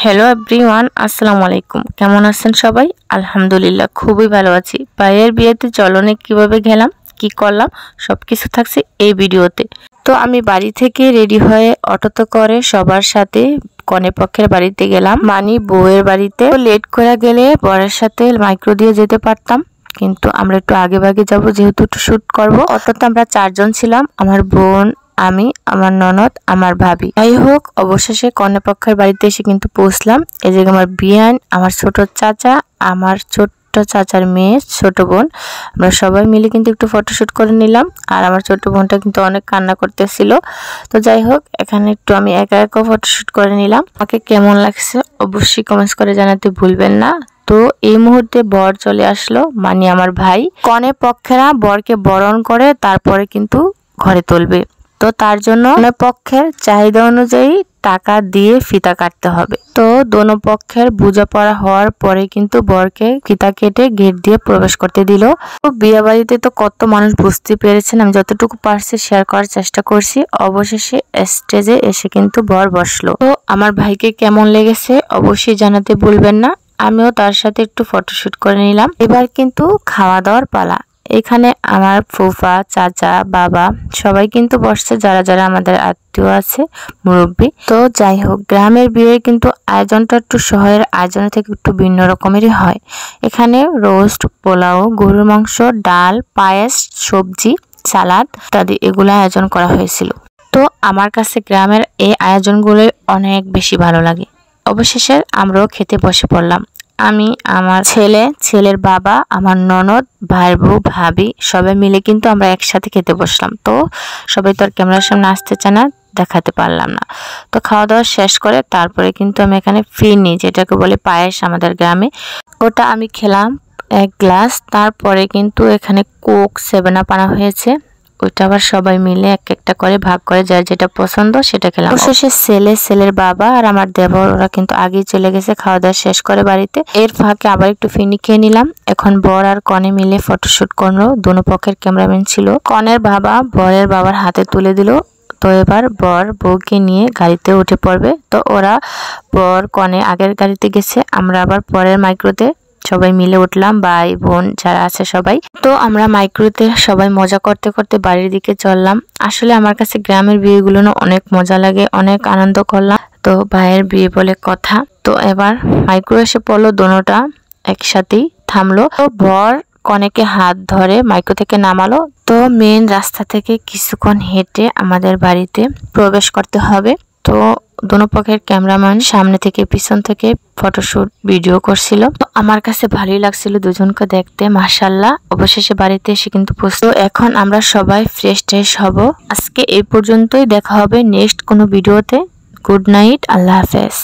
Hello everyone, আসসালামু আলাইকুম। কেমন আছেন সবাই? আলহামদুলিল্লাহ খুবই ভালো আছি। ভাইয়ের বিয়েতে চলনে কিভাবে গেলাম, কি করলাম সবকিছু থাকছে এই ভিডিওতে। তো আমি বাড়ি থেকে রেডি হয়ে অটোতে করে সবার সাথে কনে পক্ষের বাড়িতে গেলাম, মানে বউয়ের বাড়িতে। লেট করে গেলে বরের সাথে মাইক্রো দিয়ে যেতে পারতাম, কিন্তু আমরা একটু আগে ভাগে যাবো যেহেতু একটু শুট করবো। অটোতে আমরা 4 জন ছিলাম, আমার বোন, আমি, আমার ননদ, আমার ভাবি। যাই হোক, অবশেষে কন্যা পক্ষের বাড়িতে এসে কিন্তু পৌঁছলাম। এই যে আমার বিয়ান, আমার ছোট চাচা, আমার ছোট্ট চাচার মেয়ে, ছোট বোন, আমরা সবাই মিলে কিন্তু একটু ফটোশুট করে নিলাম। আর আমার ছোট বোনটা কিন্তু অনেক কান্না করতেছিল। তো যাই হোক, এখানে একটু আমি একা একা ফটোশুট করে নিলাম। আমাকে কেমন লাগছে অবশ্যই কমেন্টস করে জানাতে ভুলবেন না। তো এই মুহূর্তে বর চলে আসলো, মানে আমার ভাই। কনে পক্ষেরা বরকে বরণ করে তারপরে কিন্তু ঘরে তুলবে। তো তার জন্য পক্ষের চাহিদা অনুযায়ী টাকা দিয়ে ফিতা কাটতে হবে। তো দোনো পক্ষের বোঝাপড়া হওয়ার পরে কিন্তু বরকে ফিতা কেটে গেট দিয়ে প্রবেশ করতে দিল। তো বিয়ে বাড়িতে তো কত মানুষ বুঝতে পেরেছেন, আমি যতটুকু পারছি শেয়ার করার চেষ্টা করছি। অবশেষে স্টেজে এসে কিন্তু বর বসলো। তো আমার ভাইকে কেমন লেগেছে অবশ্যই জানাতে ভুলবেন না। আমিও তার সাথে একটু ফটোশুট করে নিলাম। এবার কিন্তু খাওয়া দাওয়ার পালা। এখানে আমার ফুফা, চাচা, বাবা সবাই কিন্তু বসছে, যারা যারা আমাদের আত্মীয় আছে, মুরব্বী। তো যাই হোক, গ্রামের বিয়ে কিন্তু আয়োজনটা একটু শহরের আয়োজনের থেকে একটু ভিন্ন রকমেরই হয়। এখানে রোস্ট, পোলাও, গরুর মাংস, ডাল, পায়েস, সবজি, সালাদ ইত্যাদি এগুলো আয়োজন করা হয়েছিল। তো আমার কাছে গ্রামের এই আয়োজনগুলো অনেক বেশি ভালো লাগে। অবশেষে আমরাও খেতে বসে পড়লাম। আমি, আমার ছেলে, ছেলের বাবা, আমার ননদ, ভাইয়ের বউ, ভাবি সবাই মিলে কিন্তু আমরা একসাথে খেতে বসলাম। তো সবাই তো আর ক্যামেরার সামনে আসতে চায় না, দেখাতে পারলাম না। তো খাওয়া দাওয়া শেষ করে তারপরে কিন্তু আমি এখানে ফিরনি, যেটাকে বলে পায়েস আমাদের গ্রামে, ওটা আমি খেলাম 1 গ্লাস। তারপরে কিন্তু এখানে কোক, 7 আপ আনা হয়েছে। ওইটা আবার সবাই মিলে এক একটা করে ভাগ করে যার যেটা পছন্দ সেটা খেলাম। অবশেষে ছেলের বাবা আর আমার দেবর ওরা কিন্তু আগেই চলে গেছে খাওয়া দাওয়া শেষ করে বাড়িতে। এর ফাঁকে আবার একটু ফিনি খেয়ে নিলাম। এখন বর আর কনে মিলে ফটোশুট করলো। দোনো পক্ষের ক্যামেরাম্যান ছিল। কনের বাবা বরের বাবার হাতে তুলে দিল। তো এবার বর বউকে নিয়ে গাড়িতে উঠে পড়বে। তো ওরা, বর কনে আগের গাড়িতে গেছে, আমরা আবার পরের মাইক্রোতে সবাই মিলে উঠলাম, ভাই বোন যারা আছে সবাই। তো আমরা মাইক্রোতে সবাই মজা করতে করতে বাড়ির দিকে চললাম। আসলে আমার কাছে গ্রামের বিয়েগুলো না অনেক মজা লাগে, অনেক আনন্দ করলাম। তো ভাইয়ের বিয়ে বলে কথা। তো এবার মাইক্রো এসে পড়লো, দোনোটা একসাথেই থামলো। তো বর কনেকে হাত ধরে মাইক্রো থেকে নামালো। তো মেন রাস্তা থেকে কিছুক্ষণ হেঁটে আমাদের বাড়িতে প্রবেশ করতে হবে। তো দোনো পক্ষের ক্যামেরাম্যান সামনে থেকে পিছন থেকে ফটোশুট ভিডিও করছিল। তো আমার কাছে ভালোই লাগছিল দুজনকে দেখতে, মাশাআল্লাহ। অবশেষে বাড়িতে এসে কিন্তু পৌঁছলো। এখন আমরা সবাই ফ্রেশ ট্রেশ হব। আজকে এই পর্যন্তই, দেখা হবে নেক্সট কোনো ভিডিওতে। গুড নাইট, আল্লাহ হাফেজ।